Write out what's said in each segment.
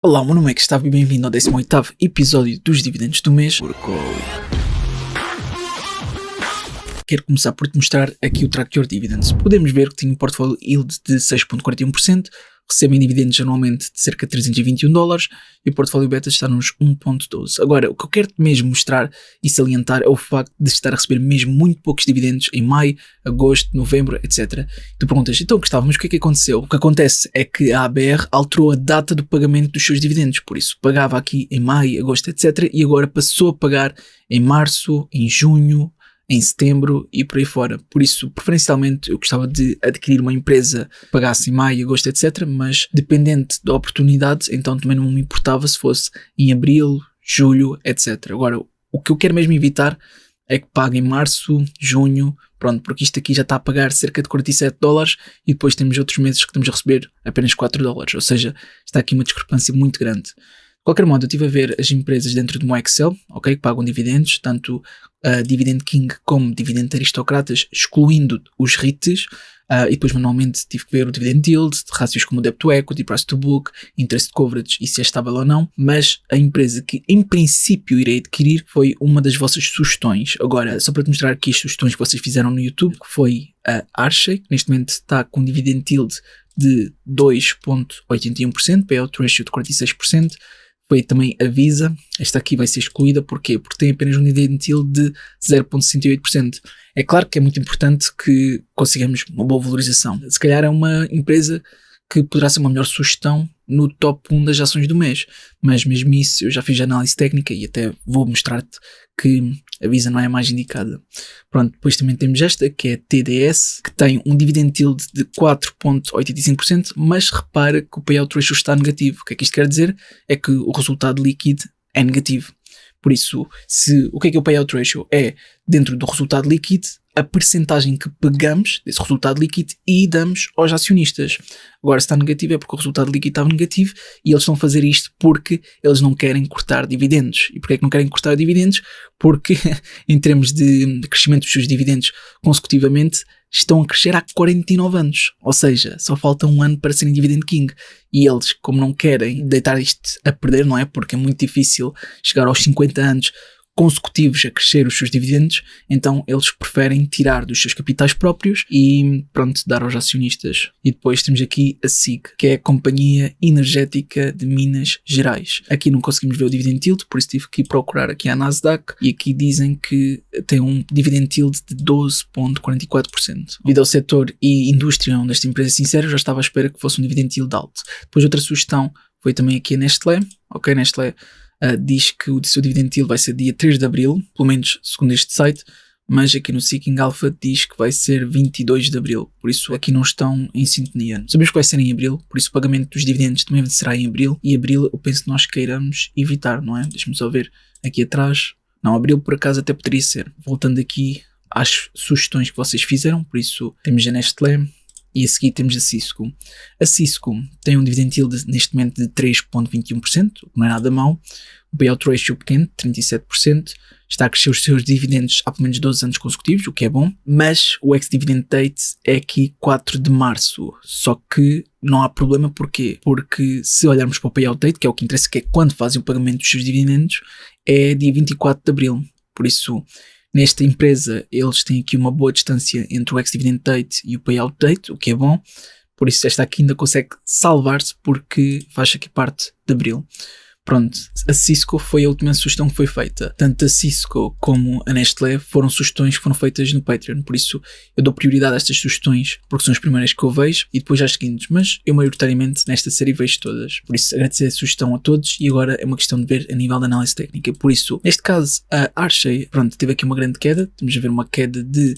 Olá, o meu nome é Gustavo e bem-vindo ao 18º episódio dos dividendos do mês. Quero começar por te mostrar aqui o Track Your Dividends. Podemos ver que tem um portfólio yield de 6.41%, recebem dividendos anualmente de cerca de $321 e o portfólio beta está nos 1.12. Agora, o que eu quero mesmo mostrar e salientar é o facto de estar a receber mesmo muito poucos dividendos em maio, agosto, novembro, etc. Tu perguntas, então Gustavo, mas o que é que aconteceu? O que acontece é que a ABR alterou a data do pagamento dos seus dividendos, por isso pagava aqui em maio, agosto, etc. e agora passou a pagar em março, em junho, em setembro e por aí fora. Por isso, preferencialmente, eu gostava de adquirir uma empresa que pagasse em maio, agosto, etc. Mas, dependente da oportunidade, então também não me importava se fosse em abril, julho, etc. Agora, o que eu quero mesmo evitar é que pague em março, junho, pronto, porque isto aqui já está a pagar cerca de $47 e depois temos outros meses que estamos a receber apenas $4. Ou seja, está aqui uma discrepância muito grande. De qualquer modo, eu estive a ver as empresas dentro do meu Excel, ok, que pagam dividendos, tanto Dividend King como Dividend Aristocratas, excluindo os REITs, e depois manualmente tive que ver o Dividend Yield, rácios como Debt to Equity, Price to Book, Interest Coverage e se é estável ou não, mas a empresa que em princípio irei adquirir foi uma das vossas sugestões. Agora, só para te mostrar aqui as sugestões que vocês fizeram no YouTube, que foi a Archie, que neste momento está com Dividend Yield de 2.81%, payout ratio de 46%, foi também a Visa, esta aqui vai ser excluída, porquê? Porque tem apenas um dividend yield de 0.68%. É claro que é muito importante que consigamos uma boa valorização. Se calhar é uma empresa que poderá ser uma melhor sugestão no top 1 das ações do mês, mas mesmo isso eu já fiz a análise técnica e até vou mostrar-te que a Visa não é a mais indicada. Pronto, depois também temos esta que é a TDS, que tem um dividend yield de 4.85%, mas repara que o payout ratio está negativo. O que é que isto quer dizer? É que o resultado líquido é negativo. Por isso, o que é o payout ratio? É, dentro do resultado líquido, a percentagem que pegamos desse resultado líquido e damos aos acionistas. Agora, se está negativo é porque o resultado líquido estava negativo e eles estão a fazer isto porque eles não querem cortar dividendos. E porquê é que não querem cortar dividendos? Porque, em termos de crescimento dos seus dividendos consecutivamente, estão a crescer há 49 anos. Ou seja, só falta um ano para serem Dividend King. E eles, como não querem deitar isto a perder, não é? Porque é muito difícil chegar aos 50 anos consecutivos a crescer os seus dividendos, então eles preferem tirar dos seus capitais próprios e pronto, dar aos acionistas. E depois temos aqui a SIG, que é a Companhia Energética de Minas Gerais. Aqui não conseguimos ver o dividend yield, por isso tive que ir procurar aqui a Nasdaq e aqui dizem que tem um dividend yield de 12.44%. Devido ao setor e indústria onde esta empresa é sincera, eu já estava à espera que fosse um dividend yield alto. Depois outra sugestão foi também aqui a Nestlé, ok, Nestlé diz que o seu dividend yield vai ser dia 3 de abril, pelo menos segundo este site, mas aqui no Seeking Alpha diz que vai ser 22 de abril, por isso aqui não estão em sintonia. Sabemos que vai ser em abril, por isso o pagamento dos dividendos também será em abril, e abril eu penso que nós queiramos evitar, não é? Deixa-me só ver aqui atrás. Não, abril por acaso até poderia ser. Voltando aqui às sugestões que vocês fizeram, por isso temos a Nestlé. E a seguir temos a Cisco. A Cisco tem um dividend yield neste momento de 3.21%, o que não é nada mau. O payout ratio pequeno, 37%. Está a crescer os seus dividendos há pelo menos 12 anos consecutivos, o que é bom. Mas o ex-dividend date é aqui 4 de março. Só que não há problema, porquê? Porque se olharmos para o payout date, que é o que interessa, que é quando fazem o pagamento dos seus dividendos, é dia 24 de abril. Por isso, nesta empresa, eles têm aqui uma boa distância entre o ex-dividend date e o payout date, o que é bom. Por isso, esta aqui ainda consegue salvar-se porque faz aqui parte de abril. Pronto, a Cisco foi a última sugestão que foi feita. Tanto a Cisco como a Nestlé foram sugestões que foram feitas no Patreon. Por isso, eu dou prioridade a estas sugestões porque são as primeiras que eu vejo e depois às seguintes. Mas eu maioritariamente nesta série vejo todas. Por isso, agradecer a sugestão a todos e agora é uma questão de ver a nível da análise técnica. Por isso, neste caso, a Archie, pronto, teve aqui uma grande queda. Estamos a ver uma queda de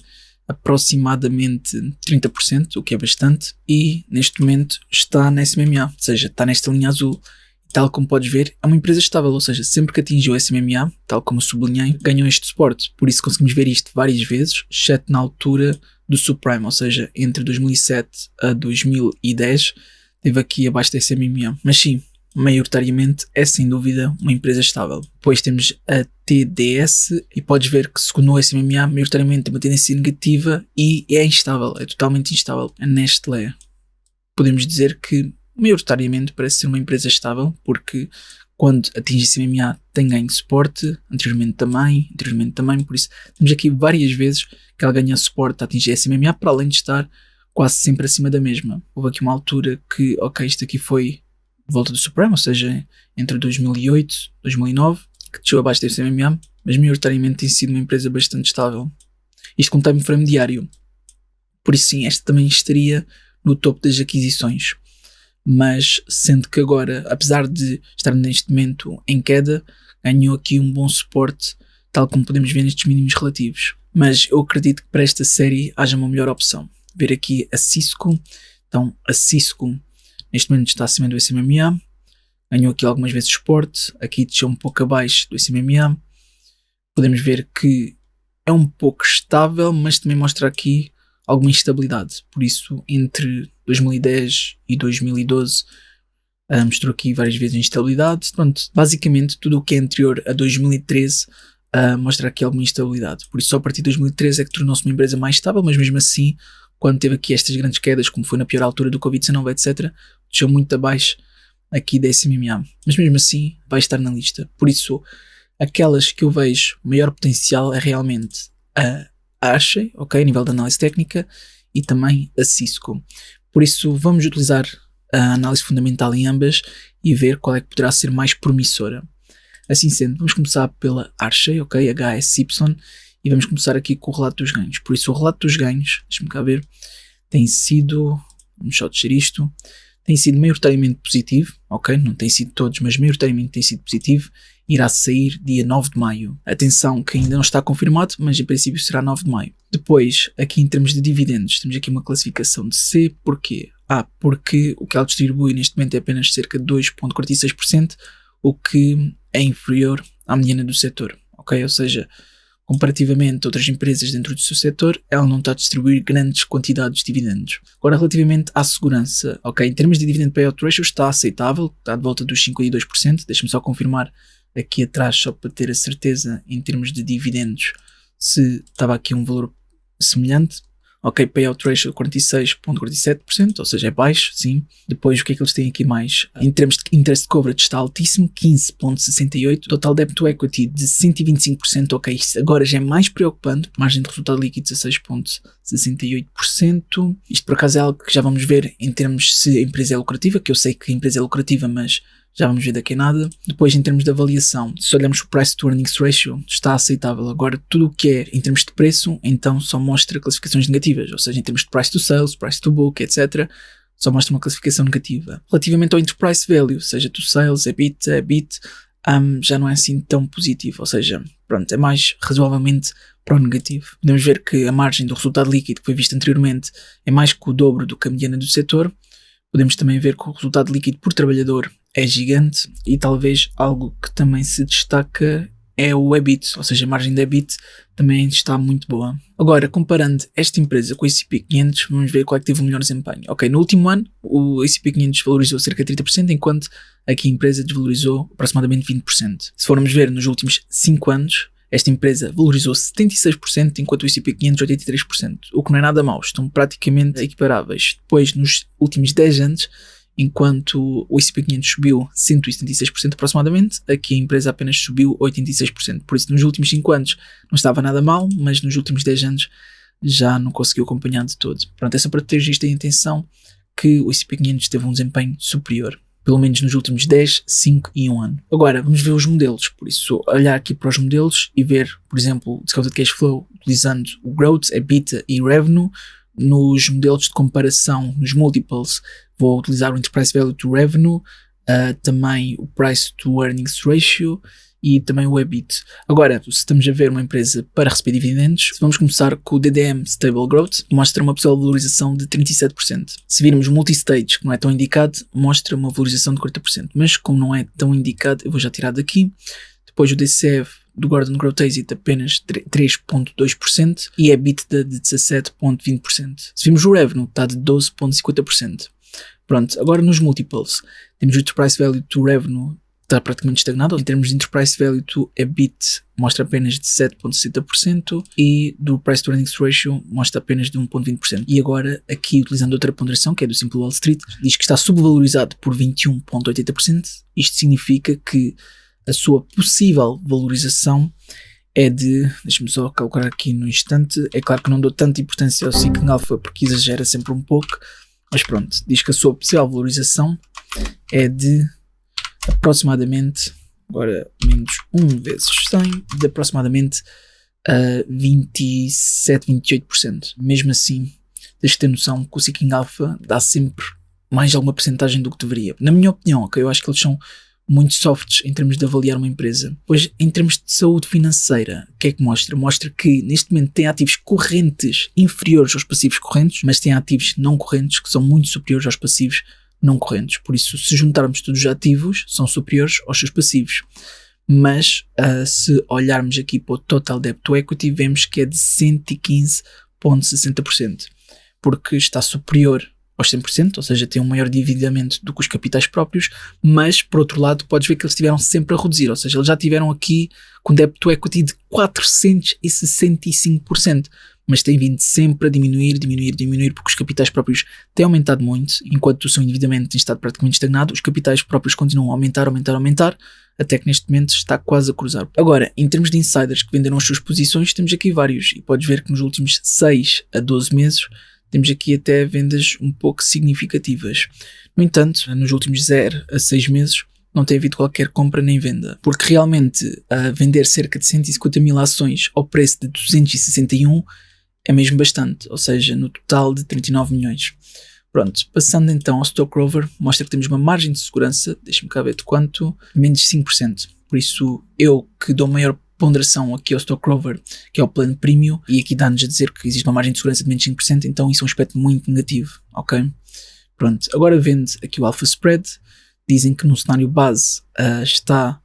aproximadamente 30%, o que é bastante. E neste momento está na SMMA, ou seja, está nesta linha azul. Tal como podes ver, é uma empresa estável, ou seja, sempre que atingiu o SMMA, tal como sublinhei, ganhou este suporte. Por isso conseguimos ver isto várias vezes, exceto na altura do subprime, ou seja, entre 2007 a 2010, esteve aqui abaixo da SMMA. Mas sim, maioritariamente é sem dúvida uma empresa estável. Depois temos a TDS e podes ver que segundo o SMMA, maioritariamente tem uma tendência negativa e é instável, é totalmente instável. A Nestlé, podemos dizer que maioritariamente parece ser uma empresa estável, porque quando atinge CMMA tem ganho de suporte, anteriormente também, por isso temos aqui várias vezes que ela ganha suporte a atingir a CMMA, para além de estar quase sempre acima da mesma. Houve aqui uma altura que, ok, isto aqui foi volta do Supremo, ou seja, entre 2008 e 2009, que desceu abaixo da CMMA, mas maioritariamente tem sido uma empresa bastante estável. Isto com time frame diário. Por isso sim, esta também estaria no topo das aquisições. Mas sendo que agora, apesar de estar neste momento em queda, ganhou aqui um bom suporte, tal como podemos ver nestes mínimos relativos. Mas eu acredito que para esta série haja uma melhor opção. Ver aqui a Cisco. Então a Cisco neste momento está acima do CMMA, ganhou aqui algumas vezes suporte, aqui desceu um pouco abaixo do CMMA. Podemos ver que é um pouco estável, mas também mostra aqui alguma instabilidade. Por isso, entre 2010 e 2012 mostrou aqui várias vezes instabilidade. Pronto, basicamente tudo o que é anterior a 2013 mostra aqui alguma instabilidade. Por isso, só a partir de 2013 é que tornou-se uma empresa mais estável, mas mesmo assim, quando teve aqui estas grandes quedas, como foi na pior altura do Covid-19, etc., desceu muito abaixo aqui da CMMA. Mas mesmo assim, vai estar na lista. Por isso, aquelas que eu vejo maior potencial é realmente a Archie, ok, a nível de análise técnica, e também a Cisco. Por isso, vamos utilizar a análise fundamental em ambas e ver qual é que poderá ser mais promissora. Assim sendo, vamos começar pela Archie, ok, HSY, e vamos começar aqui com o relato dos ganhos. Por isso, o relato dos ganhos, deixa-me cá ver, tem sido, vamos só descer isto, tem sido maioritariamente positivo, ok, não tem sido todos, mas maioritariamente tem sido positivo. Irá sair dia 9 de maio. Atenção que ainda não está confirmado, mas em princípio será 9 de maio. Depois, aqui em termos de dividendos, temos aqui uma classificação de C. Porquê? Porque o que ela distribui neste momento é apenas cerca de 2,46%, o que é inferior à mediana do setor, ok? Ou seja, comparativamente a outras empresas dentro do seu setor, ela não está a distribuir grandes quantidades de dividendos. Agora, relativamente à segurança, ok? Em termos de dividend payout ratio está aceitável, está de volta dos 52%, deixa-me só confirmar aqui atrás, só para ter a certeza em termos de dividendos, se estava aqui um valor semelhante. Ok, payout ratio 46,47%, ou seja, é baixo, sim. Depois, o que é que eles têm aqui mais? Em termos de interest coverage está altíssimo, 15,68%. Total debt to equity de 125%, ok, isto agora já é mais preocupante. Margem de resultado líquido 16,68%. Isto por acaso é algo que já vamos ver em termos se a empresa é lucrativa, que eu sei que a empresa é lucrativa, mas já vamos ver daqui a nada. Depois, em termos de avaliação, se olharmos o Price to Earnings Ratio, está aceitável. Agora, tudo o que é em termos de preço, então só mostra classificações negativas. Ou seja, em termos de Price to Sales, Price to Book, etc., só mostra uma classificação negativa. Relativamente ao Enterprise Value, seja to Sales, EBIT, já não é assim tão positivo. Ou seja, pronto, é mais razoavelmente para o negativo. Podemos ver que a margem do resultado líquido que foi vista anteriormente é mais que o dobro do que a mediana do setor. Podemos também ver que o resultado líquido por trabalhador é gigante e talvez algo que também se destaca é o EBIT, ou seja, a margem de EBIT também está muito boa. Agora, comparando esta empresa com o S&P 500, vamos ver qual é que teve o melhor desempenho. Ok, no último ano o S&P 500 valorizou cerca de 30%, enquanto aqui a empresa desvalorizou aproximadamente 20%. Se formos ver nos últimos 5 anos, esta empresa valorizou 76%, enquanto o S&P 500 83%, o que não é nada mau, estão praticamente equiparáveis. Depois, nos últimos 10 anos, enquanto o S&P 500 subiu 176% aproximadamente, aqui a empresa apenas subiu 86%. Por isso, nos últimos 5 anos não estava nada mal, mas nos últimos 10 anos já não conseguiu acompanhar de todo. Pronto, é só para ter isto em atenção que o S&P 500 teve um desempenho superior, pelo menos nos últimos 10, 5 e 1 ano. Agora, vamos ver os modelos. Por isso, olhar aqui para os modelos e ver, por exemplo, o Discounted Cash Flow utilizando o Growth, EBITDA e Revenue. Nos modelos de comparação, nos multiples, vou utilizar o Enterprise Value to Revenue, também o Price to Earnings Ratio e também o EBIT. Agora, se estamos a ver uma empresa para receber dividendos, vamos começar com o DDM Stable Growth, que mostra uma possível valorização de 37%. Se virmos o Multistage, que não é tão indicado, mostra uma valorização de 40%, mas como não é tão indicado, eu vou já tirar daqui. Depois o DCF do Gordon Growth Exit apenas 3,2% e EBITDA de 17,20%. Se vimos o Revenue, está de 12,50%. Pronto, agora nos múltiples, temos o Enterprise Value to Revenue está praticamente estagnado. Em termos de Enterprise Value to EBIT, mostra apenas de 7,60% e do Price to Earnings Ratio mostra apenas de 1,20%. E agora, aqui utilizando outra ponderação, que é do Simple Wall Street, diz que está subvalorizado por 21,80%. Isto significa que a sua possível valorização é de, deixa-me só calcular aqui no instante, é claro que não dou tanta importância ao Seeking Alpha porque exagera sempre um pouco, mas pronto, diz que a sua possível valorização é de aproximadamente, agora menos 1 vezes 100, de aproximadamente 27, 28%. Mesmo assim, tens de ter noção que o Seeking Alpha dá sempre mais alguma percentagem do que deveria. Na minha opinião, eu acho que eles são muito softs em termos de avaliar uma empresa. Pois, em termos de saúde financeira, o que é que mostra? Mostra que neste momento tem ativos correntes inferiores aos passivos correntes, mas tem ativos não correntes que são muito superiores aos passivos não correntes. Por isso, se juntarmos todos os ativos, são superiores aos seus passivos. Mas, se olharmos aqui para o Total Debt to Equity, vemos que é de 115,60%, porque está superior aos 100%, ou seja, tem um maior endividamento do que os capitais próprios, mas, por outro lado, podes ver que eles estiveram sempre a reduzir, ou seja, eles já tiveram aqui com Debt to Equity de 465%, mas tem vindo sempre a diminuir, porque os capitais próprios têm aumentado muito, enquanto o seu endividamento tem estado praticamente estagnado, os capitais próprios continuam a aumentar, até que neste momento está quase a cruzar. Agora, em termos de insiders que venderam as suas posições, temos aqui vários, e podes ver que nos últimos 6 a 12 meses, temos aqui até vendas um pouco significativas. No entanto, nos últimos 0 a 6 meses, não tem havido qualquer compra nem venda, porque realmente vender cerca de 150 mil ações ao preço de 261 é mesmo bastante, ou seja, no total de 39 milhões. Pronto, passando então ao Stock Rover, mostra que temos uma margem de segurança, deixa-me cá ver de quanto, menos de 5%. Por isso, eu que dou maior ponderação aqui ao Stock Rover, que é o plano Premium, e aqui dá-nos a dizer que existe uma margem de segurança de menos de 5%, então isso é um aspecto muito negativo, ok? Pronto, agora vende aqui o Alpha Spread, dizem que no cenário base está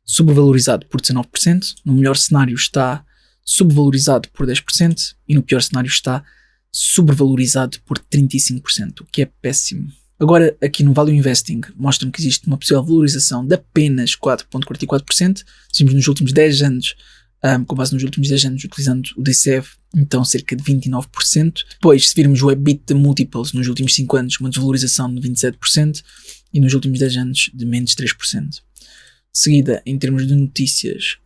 sobrevalorizado por 19%, no melhor cenário está subvalorizado por 10% e no pior cenário está sobrevalorizado por 35%, o que é péssimo. Agora, aqui no Value Investing, mostram que existe uma possível valorização de apenas 4,44%, se nos últimos 10 anos, com base nos últimos 10 anos, utilizando o DCF, então cerca de 29%. Depois, se virmos o EBITDA Multiples nos últimos 5 anos, uma desvalorização de 27%, e nos últimos 10 anos de menos 3%. De seguida, em termos de notícias,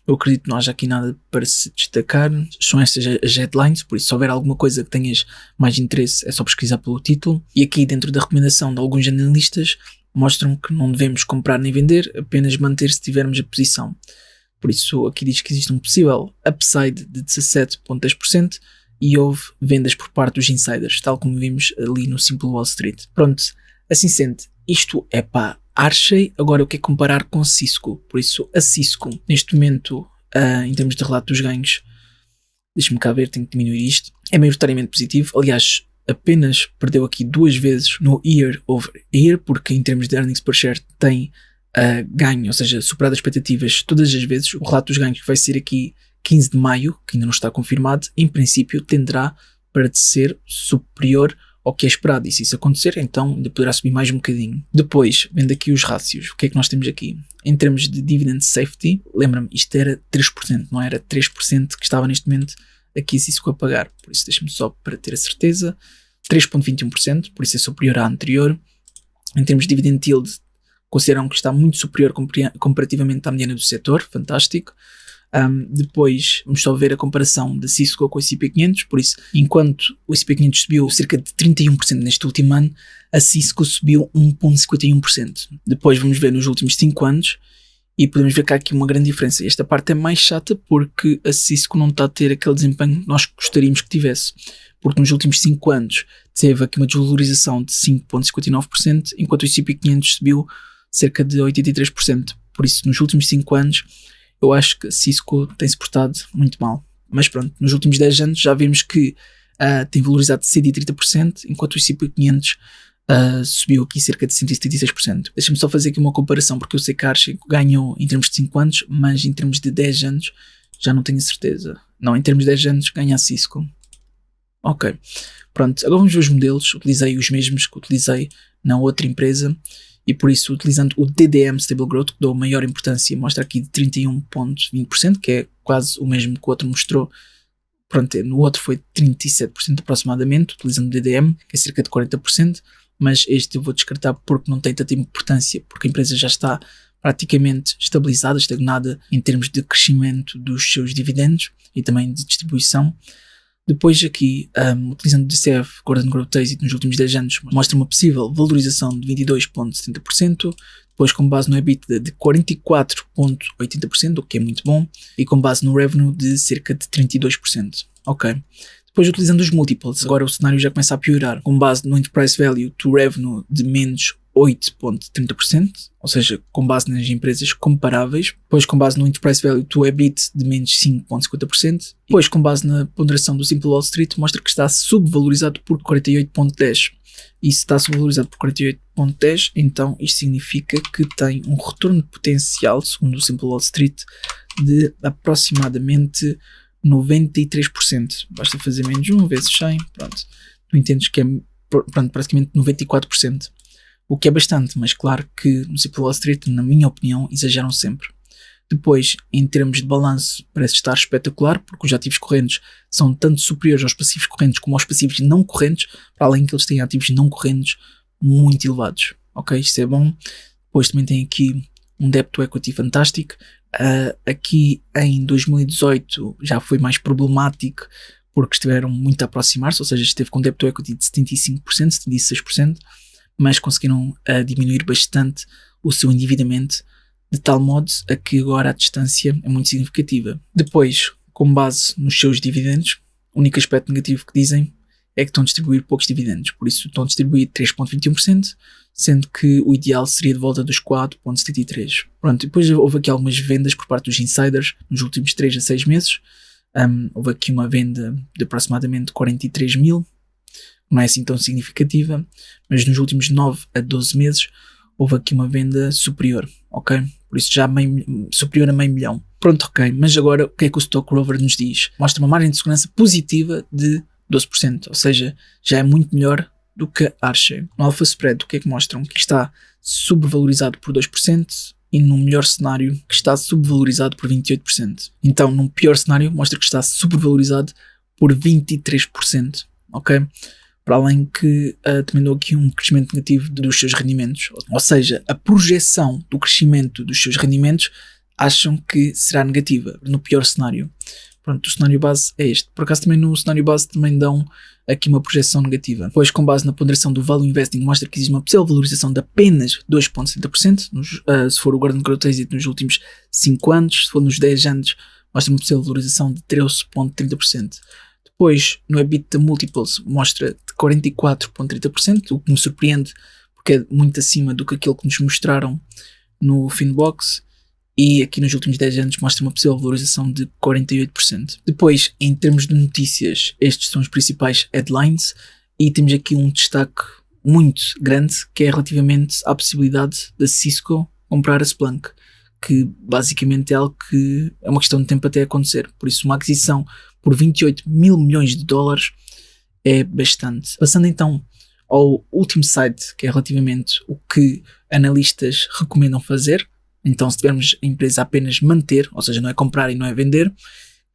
eu acredito que não haja aqui nada para se destacar. São estas as headlines, por isso se houver alguma coisa que tenhas mais interesse é só pesquisar pelo título. E aqui dentro da recomendação de alguns analistas mostram que não devemos comprar nem vender, apenas manter se tivermos a posição. Por isso aqui diz que existe um possível upside de 17,10% e houve vendas por parte dos insiders, tal como vimos ali no Simple Wall Street. Pronto, assim sendo, isto é para Archie. Agora eu quero comparar com Cisco, por isso a Cisco neste momento, em termos de relato dos ganhos, deixa-me cá ver, tenho que diminuir isto, é maioritariamente positivo. Aliás, apenas perdeu aqui 2 vezes no year over year, porque em termos de earnings per share tem ganho, ou seja, superado as expectativas todas as vezes. O relato dos ganhos que vai ser aqui 15 de maio, que ainda não está confirmado, em princípio tenderá para ser superior ao que é esperado, e se isso acontecer, então ainda poderá subir mais um bocadinho. Depois, vendo aqui os rácios, o que é que nós temos aqui? Em termos de dividend safety, lembra-me, isto era 3%, não era 3% que estava neste momento aqui se isso a pagar, por isso deixa-me só para ter a certeza, 3,21%, por isso é superior à anterior. Em termos de dividend yield, consideram que está muito superior comparativamente à mediana do setor, fantástico. Depois vamos só ver a comparação da Cisco com o S&P 500, por isso, enquanto o S&P 500 subiu cerca de 31% neste último ano, a Cisco subiu 1,51%. Depois vamos ver nos últimos 5 anos e podemos ver que há aqui uma grande diferença. Esta parte é mais chata porque a Cisco não está a ter aquele desempenho que nós gostaríamos que tivesse, porque nos últimos 5 anos teve aqui uma desvalorização de 5,59%, enquanto o S&P 500 subiu cerca de 83%. Por isso, nos últimos 5 anos, eu acho que a Cisco tem-se portado muito mal. Mas pronto, nos últimos 10 anos já vimos que tem valorizado 130%, enquanto o S&P 500 subiu aqui cerca de 176%. Deixa-me só fazer aqui uma comparação, porque eu sei que a Archie ganhou em termos de 5 anos, mas em termos de 10 anos já não tenho certeza. Não, em termos de 10 anos ganha a Cisco. Ok, pronto, agora vamos ver os modelos. Utilizei os mesmos que utilizei na outra empresa e por isso utilizando o DDM Stable Growth, que dou maior importância, mostra aqui de 31,20%, que é quase o mesmo que o outro mostrou. Pronto, no outro foi 37% aproximadamente, utilizando o DDM, que é cerca de 40%, mas este eu vou descartar porque não tem tanta importância, porque a empresa já está praticamente estabilizada, estagnada em termos de crescimento dos seus dividendos e também de distribuição. Depois aqui, utilizando o DCF Gordon Growth Exit nos últimos 10 anos, mostra uma possível valorização de 22,70%, depois com base no EBITDA de 44,80%, o que é muito bom, e com base no revenue de cerca de 32%. Ok. Depois utilizando os múltiples, agora o cenário já começa a piorar, com base no Enterprise Value to Revenue de menos 8,30%, ou seja, com base nas empresas comparáveis, depois com base no Enterprise Value to EBIT de menos 5,50%, depois com base na ponderação do Simple Wall Street mostra que está subvalorizado por 48,10%. E se está subvalorizado por 48,10%, então isto significa que tem um retorno potencial, segundo o Simple Wall Street, de aproximadamente 93%. Basta fazer menos 1 vezes 100, pronto. Tu entendes que é praticamente 94%. O que é bastante, mas claro que no Simple Wall Street, na minha opinião, exageram sempre. Depois, em termos de balanço, parece estar espetacular, porque os ativos correntes são tanto superiores aos passivos correntes como aos passivos não correntes, para além que eles têm ativos não correntes muito elevados. Ok, isto é bom. Depois também tem aqui um debt to equity fantástico. Aqui em 2018 já foi mais problemático, porque estiveram muito a aproximar-se, ou seja, esteve com debt to equity de 75%, 76%, mas conseguiram diminuir bastante o seu endividamento, de tal modo a que agora a distância é muito significativa. Depois, com base nos seus dividendos, o único aspecto negativo que dizem é que estão a distribuir poucos dividendos, por isso estão a distribuir 3,21%, sendo que o ideal seria de volta dos 4,73%. Pronto, depois houve aqui algumas vendas por parte dos insiders nos últimos 3 a 6 meses. Houve aqui uma venda de aproximadamente 43 mil, não é assim tão significativa, mas nos últimos 9 a 12 meses houve aqui uma venda superior, ok? Por isso já superior a meio milhão. Pronto, ok, mas agora o que é que o Stock Rover nos diz? Mostra uma margem de segurança positiva de 12%, ou seja, já é muito melhor do que a Archer. No Alpha Spread, o que é que mostram? Que está subvalorizado por 2% e num melhor cenário que está subvalorizado por 28%. Então, num pior cenário, mostra que está subvalorizado por 23%, ok? Para além que também deu aqui um crescimento negativo dos seus rendimentos. Ou seja, a projeção do crescimento dos seus rendimentos acham que será negativa no pior cenário. Pronto, o cenário base é este. Por acaso também no cenário base também dão aqui uma projeção negativa. Depois, com base na ponderação do Value Investing, mostra que existe uma possível valorização de apenas 2,70%, se for o Gordon Growth Exit nos últimos 5 anos, se for nos 10 anos, mostra uma possível valorização de 13,30%. Depois, no EBITDA Multiples, mostra de 44,30%, o que me surpreende, porque é muito acima do que aquilo que nos mostraram no Finbox, e aqui nos últimos 10 anos mostra uma possível valorização de 48%. Depois, em termos de notícias, estes são os principais headlines, e temos aqui um destaque muito grande, que é relativamente à possibilidade da Cisco comprar a Splunk, que basicamente é algo que é uma questão de tempo até acontecer. Por isso, uma aquisição por 28 mil milhões de dólares é bastante. Passando então ao último site, que é relativamente o que analistas recomendam fazer. Então, se tivermos a empresa apenas manter, ou seja, não é comprar e não é vender,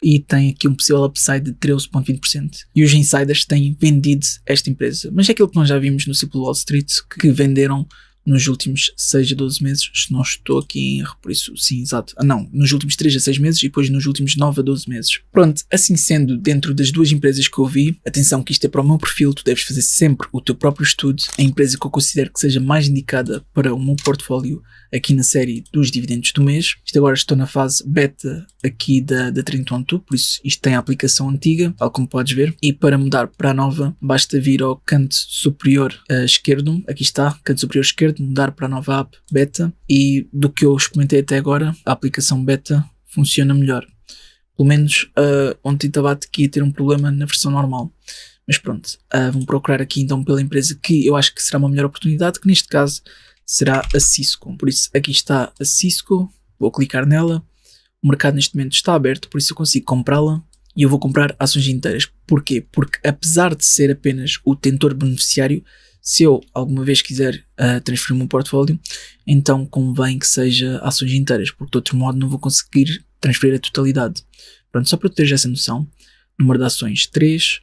e tem aqui um possível upside de 13,20%. E os insiders têm vendido esta empresa. Mas é aquilo que nós já vimos no Simple Wall Street, que venderam nos últimos 6 a 12 meses, se não estou aqui em erro, por isso sim, exato. Nos últimos 3 a 6 meses e depois nos últimos 9 a 12 meses. Pronto, assim sendo, dentro das duas empresas que eu vi, atenção que isto é para o meu perfil, tu deves fazer sempre o teu próprio estudo. A empresa que eu considero que seja mais indicada para o meu portfólio aqui na série dos dividendos do mês. Isto agora estou na fase beta aqui da Trend12, por isso isto tem a aplicação antiga, tal como podes ver. E para mudar para a nova, basta vir ao canto superior esquerdo, aqui está, canto superior esquerdo, mudar para a nova app beta, e do que eu experimentei até agora, a aplicação beta funciona melhor. Pelo menos ontem estava aqui a ter um problema na versão normal. Mas pronto, vamos procurar aqui então pela empresa que eu acho que será uma melhor oportunidade, que neste caso será a Cisco. Por isso aqui está a Cisco, vou clicar nela, o mercado neste momento está aberto, por isso eu consigo comprá-la e eu vou comprar ações inteiras. Porquê? Porque apesar de ser apenas o tentor beneficiário, se eu alguma vez quiser transferir o meu portfólio, então convém que seja ações inteiras, porque de outro modo não vou conseguir transferir a totalidade. Pronto, só para tu teres essa noção, número de ações 3,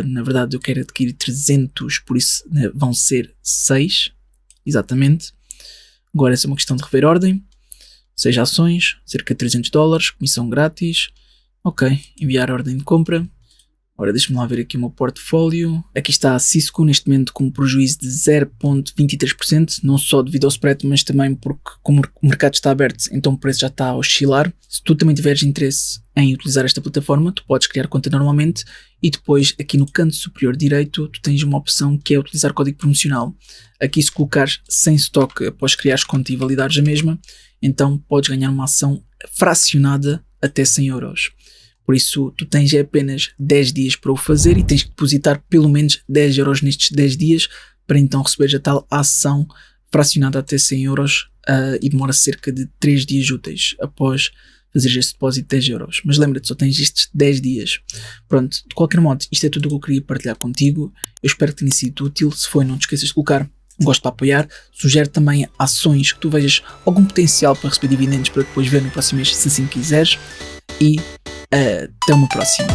na verdade eu quero adquirir 300, por isso né, vão ser 6, exatamente. Agora essa é uma questão de rever ordem, 6 ações, cerca de $300, comissão grátis, ok, enviar a ordem de compra. Ora, deixa-me lá ver aqui o meu portfólio. Aqui está a Cisco, neste momento com um prejuízo de 0,23%, não só devido ao spread, mas também porque como o mercado está aberto, então o preço já está a oscilar. Se tu também tiveres interesse em utilizar esta plataforma, tu podes criar conta normalmente e depois aqui no canto superior direito tu tens uma opção que é utilizar código promocional. Aqui se colocares sem estoque após criares conta e validares a mesma, então podes ganhar uma ação fracionada até €100. Por isso, tu tens apenas 10 dias para o fazer e tens que depositar pelo menos €10 nestes 10 dias para então receber a tal ação fracionada até €100 e demora cerca de 3 dias úteis após fazer este depósito de €10. Mas lembra-te, só tens estes 10 dias. Pronto, de qualquer modo, isto é tudo o que eu queria partilhar contigo. Eu espero que tenha sido útil. Se foi, não te esqueças de colocar um gosto para apoiar. Sugere também ações que tu vejas algum potencial para receber dividendos para depois ver no próximo mês, se assim quiseres. E até uma próxima.